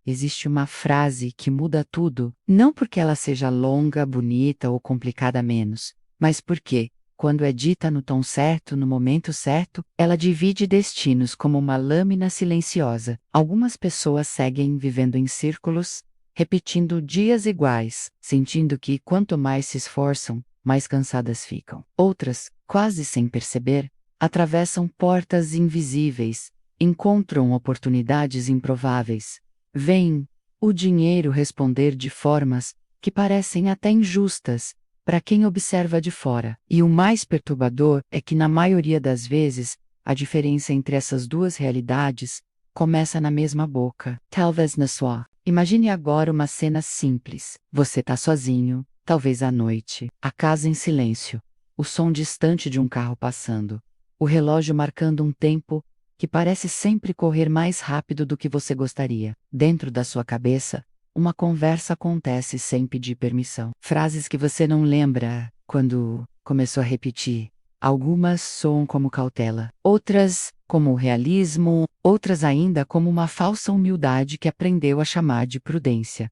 existe uma frase que muda tudo, não porque ela seja longa, bonita ou complicada menos, mas porque, quando é dita no tom certo, no momento certo, ela divide destinos como uma lâmina silenciosa. Algumas pessoas seguem vivendo em círculos, repetindo dias iguais, sentindo que quanto mais se esforçam, mais cansadas ficam. Outras, quase sem perceber, atravessam portas invisíveis, encontram oportunidades improváveis, veem o dinheiro responder de formas que parecem até injustas para quem observa de fora. E o mais perturbador é que, na maioria das vezes, a diferença entre essas duas realidades começa na mesma boca, talvez na sua. Imagine agora uma cena simples. Você está sozinho, talvez à noite, a casa em silêncio, o som distante de um carro passando, o relógio marcando um tempo que parece sempre correr mais rápido do que você gostaria. Dentro da sua cabeça, uma conversa acontece sem pedir permissão. Frases que você não lembra quando começou a repetir. Algumas soam como cautela, outras como realismo, outras ainda como uma falsa humildade que aprendeu a chamar de prudência.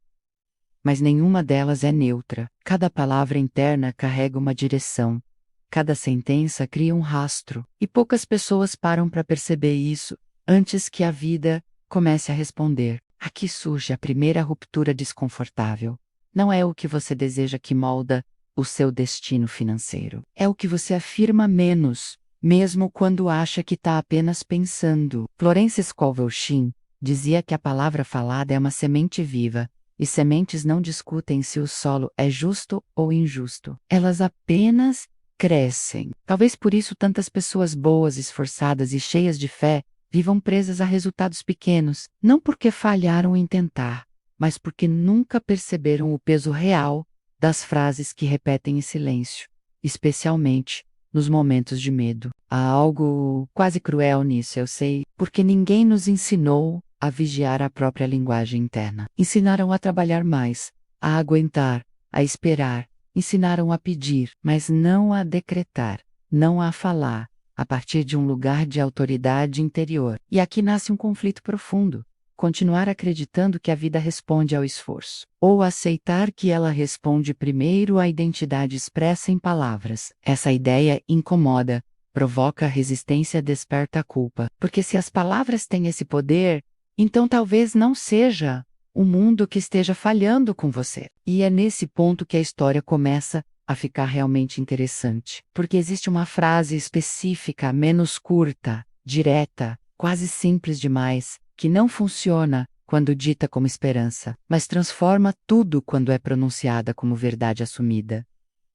Mas nenhuma delas é neutra. Cada palavra interna carrega uma direção. Cada sentença cria um rastro. E poucas pessoas param para perceber isso antes que a vida comece a responder. Aqui surge a primeira ruptura desconfortável. Não é o que você deseja que molda o seu destino financeiro. É o que você afirma menos, mesmo quando acha que está apenas pensando. Florence Scovel Shinn dizia que a palavra falada é uma semente viva, e sementes não discutem se o solo é justo ou injusto. Elas apenas crescem. Talvez por isso tantas pessoas boas, esforçadas e cheias de fé vivam presas a resultados pequenos, não porque falharam em tentar, mas porque nunca perceberam o peso real das frases que repetem em silêncio, especialmente nos momentos de medo. Há algo quase cruel nisso, eu sei, porque ninguém nos ensinou a vigiar a própria linguagem interna. Ensinaram a trabalhar mais, a aguentar, a esperar, ensinaram a pedir, mas não a decretar, não a falar, a partir de um lugar de autoridade interior. E aqui nasce um conflito profundo. Continuar acreditando que a vida responde ao esforço, ou aceitar que ela responde primeiro à identidade expressa em palavras. Essa ideia incomoda, provoca resistência, desperta a culpa. Porque se as palavras têm esse poder, então talvez não seja o mundo que esteja falhando com você. E é nesse ponto que a história começa a ficar realmente interessante. Porque existe uma frase específica, menos curta, direta, quase simples demais, que não funciona quando dita como esperança, mas transforma tudo quando é pronunciada como verdade assumida.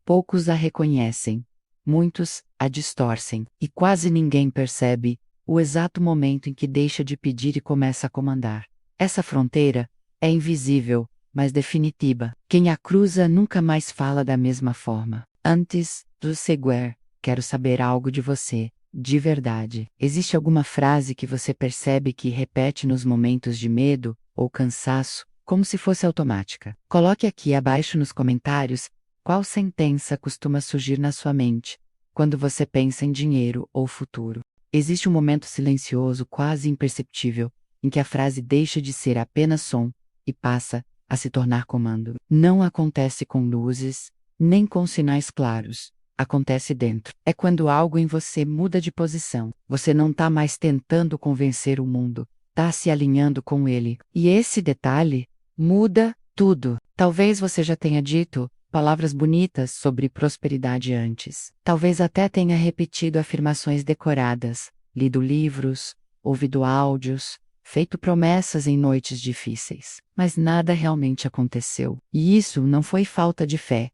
Poucos a reconhecem, muitos a distorcem, e quase ninguém percebe o exato momento em que deixa de pedir e começa a comandar. Essa fronteira é invisível, mas definitiva. Quem a cruza nunca mais fala da mesma forma. Antes do seguir, quero saber algo de você, de verdade. Existe alguma frase que você percebe que repete nos momentos de medo ou cansaço, como se fosse automática? Coloque aqui abaixo nos comentários qual sentença costuma surgir na sua mente quando você pensa em dinheiro ou futuro. Existe um momento silencioso, quase imperceptível, em que a frase deixa de ser apenas som e passa a se tornar comando. Não acontece com luzes, nem com sinais claros. Acontece dentro. É quando algo em você muda de posição. Você não está mais tentando convencer o mundo, está se alinhando com ele. E esse detalhe muda tudo. Talvez você já tenha dito palavras bonitas sobre prosperidade antes. Talvez até tenha repetido afirmações decoradas, lido livros, ouvido áudios, feito promessas em noites difíceis. Mas nada realmente aconteceu. E isso não foi falta de fé.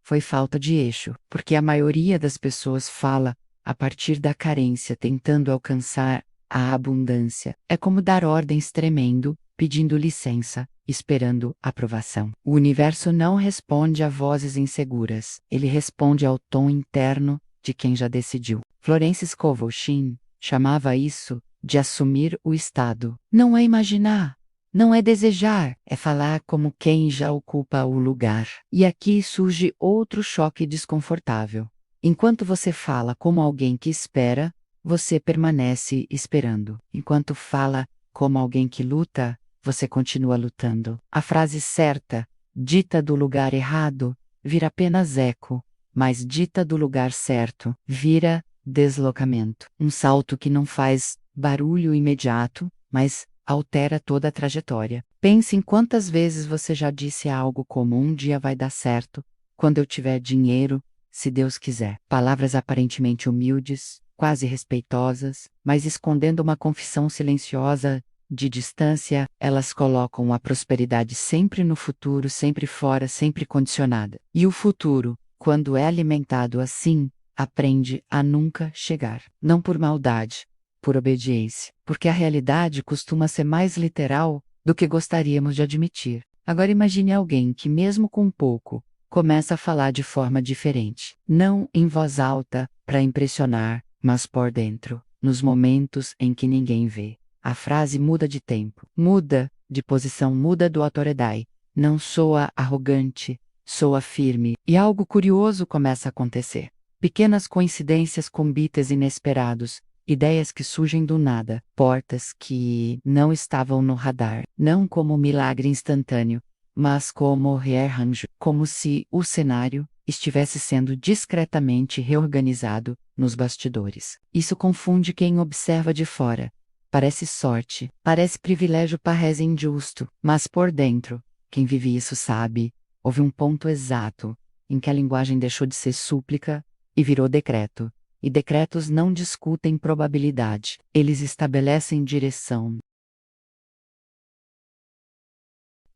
Foi falta de eixo, porque a maioria das pessoas fala a partir da carência, tentando alcançar a abundância. É como dar ordens tremendo, pedindo licença, esperando aprovação. O universo não responde a vozes inseguras, ele responde ao tom interno de quem já decidiu. Florence Scovel Shinn chamava isso de assumir o estado. Não é imaginar. Não é desejar, é falar como quem já ocupa o lugar. E aqui surge outro choque desconfortável. Enquanto você fala como alguém que espera, você permanece esperando. Enquanto fala como alguém que luta, você continua lutando. A frase certa, dita do lugar errado, vira apenas eco, mas dita do lugar certo, vira deslocamento. Um salto que não faz barulho imediato, mas altera toda a trajetória. Pense em quantas vezes você já disse algo como um dia vai dar certo, quando eu tiver dinheiro, se Deus quiser. Palavras aparentemente humildes, quase respeitosas, mas escondendo uma confissão silenciosa de distância, elas colocam a prosperidade sempre no futuro, sempre fora, sempre condicionada. E o futuro, quando é alimentado assim, aprende a nunca chegar. Não por maldade, por obediência, porque a realidade costuma ser mais literal do que gostaríamos de admitir. Agora imagine alguém que, mesmo com pouco, começa a falar de forma diferente. Não em voz alta, para impressionar, mas por dentro, nos momentos em que ninguém vê. A frase muda de tempo, muda de posição, muda do autoridade. Não soa arrogante, soa firme, e algo curioso começa a acontecer. Pequenas coincidências com beats inesperados, ideias que surgem do nada, portas que não estavam no radar, não como milagre instantâneo, mas como rearranjo, como se o cenário estivesse sendo discretamente reorganizado nos bastidores. Isso confunde quem observa de fora. Parece sorte, parece privilégio, parece injusto, mas por dentro, quem vive isso sabe, houve um ponto exato em que a linguagem deixou de ser súplica e virou decreto. E decretos não discutem probabilidade, eles estabelecem direção.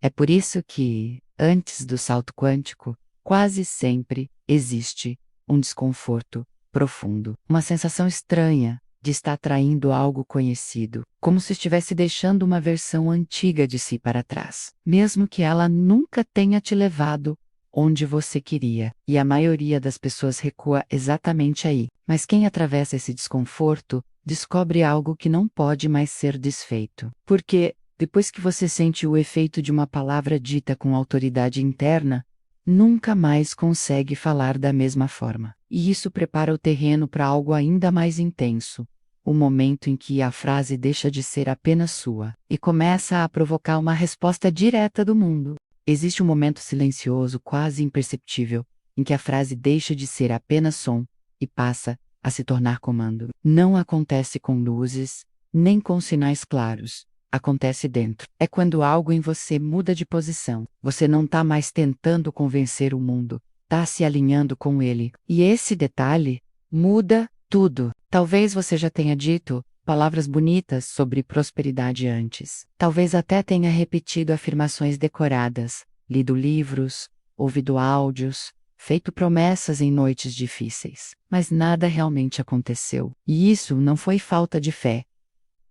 É por isso que, antes do salto quântico, quase sempre existe um desconforto profundo, uma sensação estranha de estar atraindo algo conhecido, como se estivesse deixando uma versão antiga de si para trás, mesmo que ela nunca tenha te levado onde você queria, e a maioria das pessoas recua exatamente aí. Mas quem atravessa esse desconforto, descobre algo que não pode mais ser desfeito. Porque, depois que você sente o efeito de uma palavra dita com autoridade interna, nunca mais consegue falar da mesma forma. E isso prepara o terreno para algo ainda mais intenso. O momento em que a frase deixa de ser apenas sua e começa a provocar uma resposta direta do mundo. Existe um momento silencioso, quase imperceptível, em que a frase deixa de ser apenas som e passa a se tornar comando. Não acontece com luzes, nem com sinais claros. Acontece dentro. É quando algo em você muda de posição. Você não está mais tentando convencer o mundo, está se alinhando com ele. E esse detalhe muda tudo. Talvez você já tenha dito palavras bonitas sobre prosperidade antes. Talvez até tenha repetido afirmações decoradas, lido livros, ouvido áudios, feito promessas em noites difíceis. Mas nada realmente aconteceu. E isso não foi falta de fé.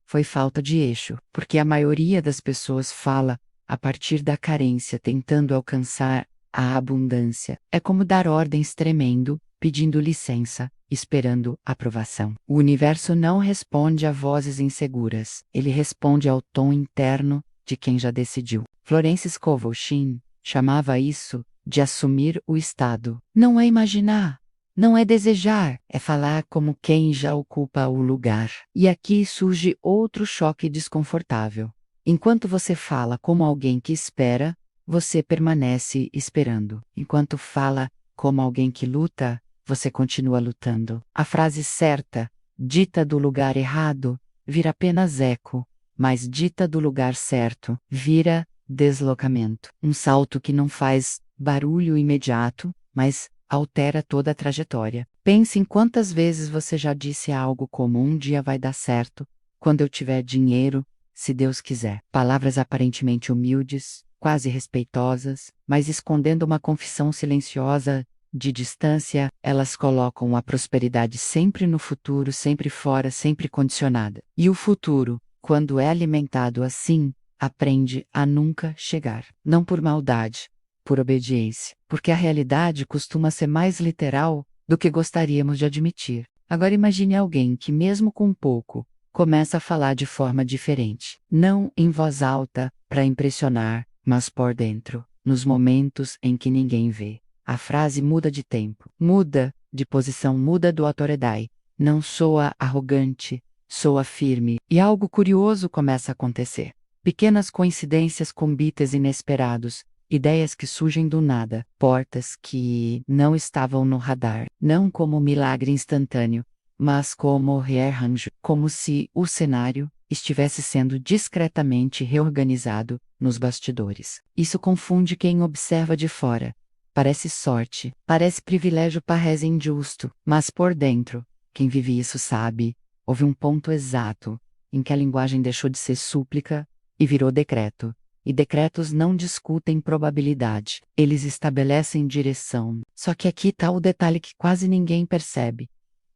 Foi falta de eixo, porque a maioria das pessoas fala a partir da carência, tentando alcançar a abundância. É como dar ordens tremendo, pedindo licença, esperando aprovação. O universo não responde a vozes inseguras, ele responde ao tom interno de quem já decidiu. Florence Scovel Shinn chamava isso de assumir o estado. Não é imaginar. Não é desejar, é falar como quem já ocupa o lugar. E aqui surge outro choque desconfortável. Enquanto você fala como alguém que espera, você permanece esperando. Enquanto fala como alguém que luta, você continua lutando. A frase certa, dita do lugar errado, vira apenas eco, mas dita do lugar certo, vira deslocamento. Um salto que não faz barulho imediato, mas altera toda a trajetória. Pense em quantas vezes você já disse algo como um dia vai dar certo, quando eu tiver dinheiro, se Deus quiser. Palavras aparentemente humildes, quase respeitosas, mas escondendo uma confissão silenciosa de distância, elas colocam a prosperidade sempre no futuro, sempre fora, sempre condicionada. E o futuro, quando é alimentado assim, aprende a nunca chegar. Não por maldade, por obediência, porque a realidade costuma ser mais literal do que gostaríamos de admitir. Agora imagine alguém que, mesmo com pouco, começa a falar de forma diferente. Não em voz alta, para impressionar, mas por dentro, nos momentos em que ninguém vê. A frase muda de tempo, muda de posição, muda do autoridade. Não soa arrogante, soa firme, e algo curioso começa a acontecer. Pequenas coincidências com beats inesperados, ideias que surgem do nada, portas que não estavam no radar, não como milagre instantâneo, mas como rearranjo, como se o cenário estivesse sendo discretamente reorganizado nos bastidores. Isso confunde quem observa de fora. Parece sorte, parece privilégio, parece injusto, mas por dentro, quem vive isso sabe, houve um ponto exato em que a linguagem deixou de ser súplica e virou decreto. E decretos não discutem probabilidade, eles estabelecem direção. Só que aqui está o detalhe que quase ninguém percebe,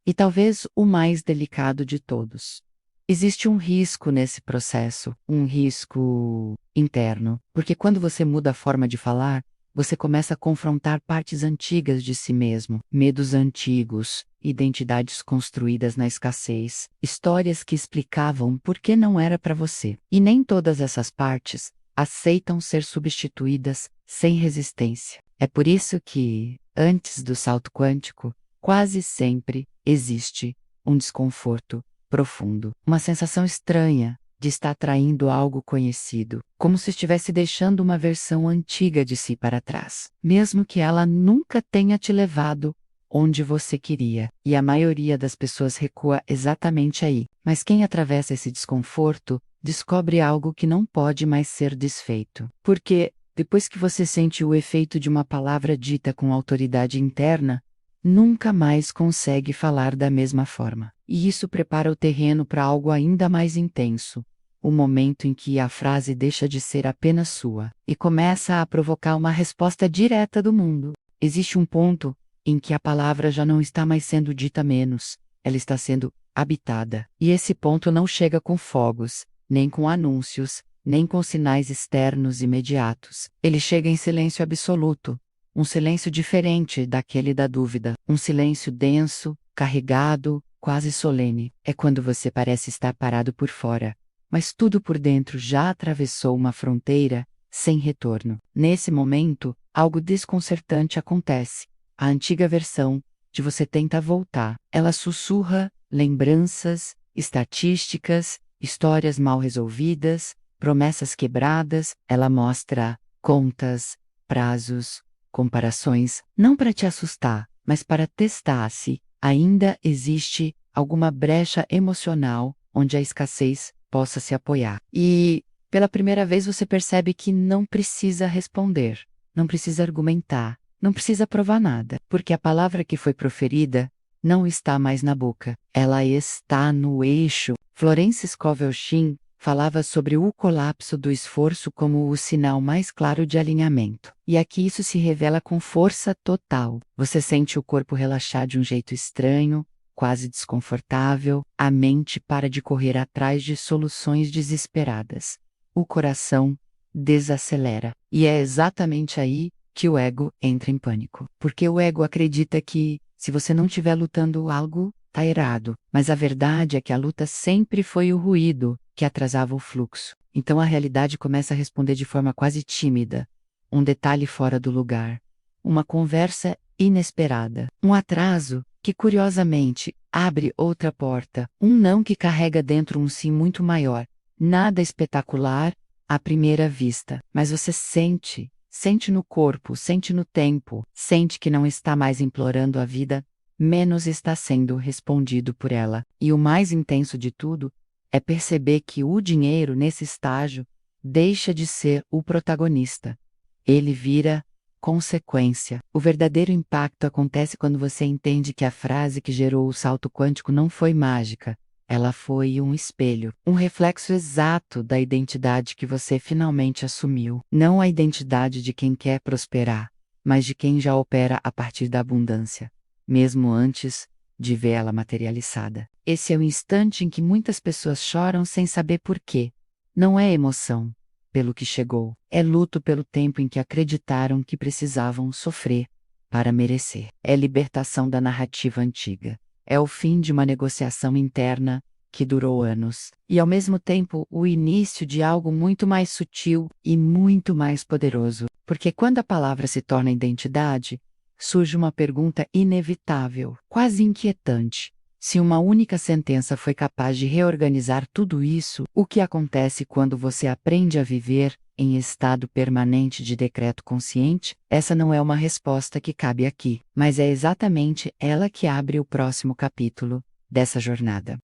e talvez o mais delicado de todos. Existe um risco nesse processo, um risco interno, porque quando você muda a forma de falar, você começa a confrontar partes antigas de si mesmo, medos antigos, identidades construídas na escassez, histórias que explicavam por que não era para você. E nem todas essas partes aceitam ser substituídas sem resistência. É por isso que, antes do salto quântico, quase sempre existe um desconforto profundo, uma sensação estranha de estar traindo algo conhecido, como se estivesse deixando uma versão antiga de si para trás, mesmo que ela nunca tenha te levado onde você queria. E a maioria das pessoas recua exatamente aí. Mas quem atravessa esse desconforto descobre algo que não pode mais ser desfeito. Porque, depois que você sente o efeito de uma palavra dita com autoridade interna, nunca mais consegue falar da mesma forma. E isso prepara o terreno para algo ainda mais intenso. O momento em que a frase deixa de ser apenas sua e começa a provocar uma resposta direta do mundo. Existe um ponto em que a palavra já não está mais sendo dita menos, ela está sendo habitada. E esse ponto não chega com fogos, nem com anúncios, nem com sinais externos imediatos. Ele chega em silêncio absoluto. Um silêncio diferente daquele da dúvida. Um silêncio denso, carregado, quase solene. É quando você parece estar parado por fora, mas tudo por dentro já atravessou uma fronteira sem retorno. Nesse momento, algo desconcertante acontece. A antiga versão de você tenta voltar. Ela sussurra lembranças, estatísticas, histórias mal resolvidas, promessas quebradas. Ela mostra contas, prazos, comparações, não para te assustar, mas para testar se ainda existe alguma brecha emocional onde a escassez possa se apoiar. E, pela primeira vez, você percebe que não precisa responder, não precisa argumentar, não precisa provar nada, porque a palavra que foi proferida não está mais na boca, ela está no eixo. Florence Scovel Shinn falava sobre o colapso do esforço como o sinal mais claro de alinhamento. E aqui isso se revela com força total. Você sente o corpo relaxar de um jeito estranho, quase desconfortável, a mente para de correr atrás de soluções desesperadas. O coração desacelera. E é exatamente aí que o ego entra em pânico. Porque o ego acredita que, se você não estiver lutando algo, tá errado. Mas a verdade é que a luta sempre foi o ruído que atrasava o fluxo. Então a realidade começa a responder de forma quase tímida. Um detalhe fora do lugar. Uma conversa inesperada. Um atraso que, curiosamente, abre outra porta. Um não que carrega dentro um sim muito maior. Nada espetacular à primeira vista. Mas você sente. Sente no corpo, sente no tempo. Sente que não está mais implorando a vida, menos está sendo respondido por ela. E o mais intenso de tudo é perceber que o dinheiro, nesse estágio, deixa de ser o protagonista. Ele vira consequência. O verdadeiro impacto acontece quando você entende que a frase que gerou o salto quântico não foi mágica. Ela foi um espelho, um reflexo exato da identidade que você finalmente assumiu. Não a identidade de quem quer prosperar, mas de quem já opera a partir da abundância, mesmo antes de vê-la materializada. Esse é o instante em que muitas pessoas choram sem saber por quê. Não é emoção pelo que chegou, é luto pelo tempo em que acreditaram que precisavam sofrer para merecer. É libertação da narrativa antiga. É o fim de uma negociação interna que durou anos. E, ao mesmo tempo, o início de algo muito mais sutil e muito mais poderoso. Porque quando a palavra se torna identidade, surge uma pergunta inevitável, quase inquietante. Se uma única sentença foi capaz de reorganizar tudo isso, o que acontece quando você aprende a viver em estado permanente de decreto consciente? Essa não é uma resposta que cabe aqui, mas é exatamente ela que abre o próximo capítulo dessa jornada.